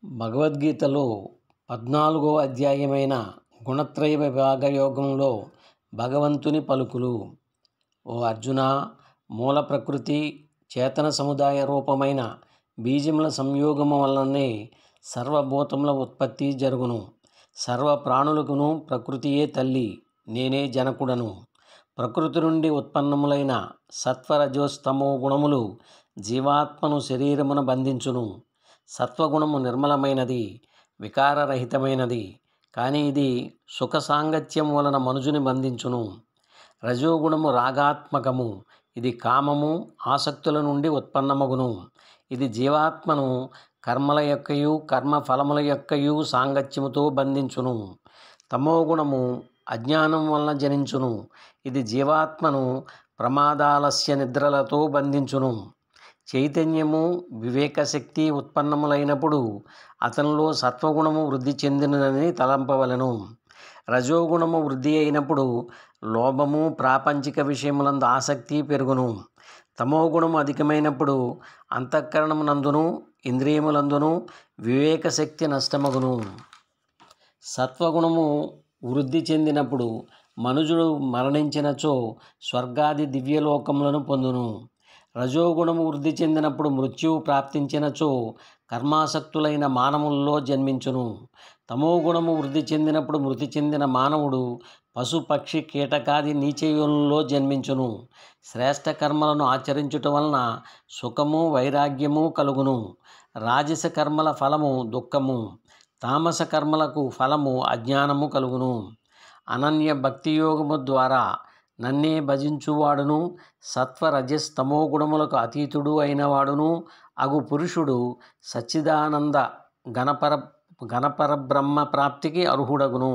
భగవద్గీతలో 14వ అధ్యాయమైన గుణత్రయ విభాగ యోగంలో భగవంతుని పలుకులు. ఓ అర్జున, మూల ప్రకృతి చేతన సముదాయ రూపమైన బీజముల సంయోగము వలననే సర్వభూతముల ఉత్పత్తి జరుగును. సర్వ ప్రాణులకును ప్రకృతియే తల్లి, నేనే జనకుడను. ప్రకృతి నుండి ఉత్పన్నములైన సత్వరజోస్తమో గుణములు జీవాత్మను శరీరమున బంధించును. సత్వగుణము నిర్మలమైనది, వికారరహితమైనది, కానీ ఇది సుఖ సాంగత్యం వలన మనుజుని బంధించును. రజోగుణము రాగాత్మకము, ఇది కామము ఆసక్తుల నుండి ఉత్పన్నమగును. ఇది జీవాత్మను కర్మల యొక్కయు కర్మఫలముల యొక్కయు సాంగత్యముతో బంధించును. తమోగుణము అజ్ఞానం వలన జనించును. ఇది జీవాత్మను ప్రమాదాలస్య నిద్రలతో బంధించును. చైతన్యము వివేకశక్తి ఉత్పన్నములైనప్పుడు అతనిలో సత్వగుణము వృద్ధి చెందినదని తలంపవలెను. రజోగుణము వృద్ధి అయినప్పుడు లోభము ప్రాపంచిక విషయములందు ఆసక్తి పెరుగును. తమోగుణము అధికమైనప్పుడు అంతఃకరణమునందును ఇంద్రియములందును వివేకశక్తి నష్టమగును. సత్వగుణము వృద్ధి చెందినప్పుడు మనుజుడు మరణించినచో స్వర్గాది దివ్యలోకములను పొందును. రజోగుణము వృద్ధి చెందినప్పుడు మృత్యువు ప్రాప్తించినచో కర్మాసక్తులైన మానవుల్లో జన్మించును. తమోగుణము వృద్ధి చెందినప్పుడు మృతి చెందిన మానవుడు పశు పక్షి కీటకాది నీచయోనుల్లో జన్మించును. శ్రేష్ఠ కర్మలను ఆచరించుట వలన సుఖము వైరాగ్యము కలుగును. రాజస కర్మల ఫలము దుఃఖము, తామస కర్మలకు ఫలము అజ్ఞానము కలుగును. అనన్య భక్తియోగము ద్వారా నన్నే భజించువాడును సత్వరజస్తమో గుణములకు అతీతుడు అయినవాడును అగు పురుషుడు సచ్చిదానంద గణపరబ్రహ్మ ప్రాప్తికి అర్హుడగును.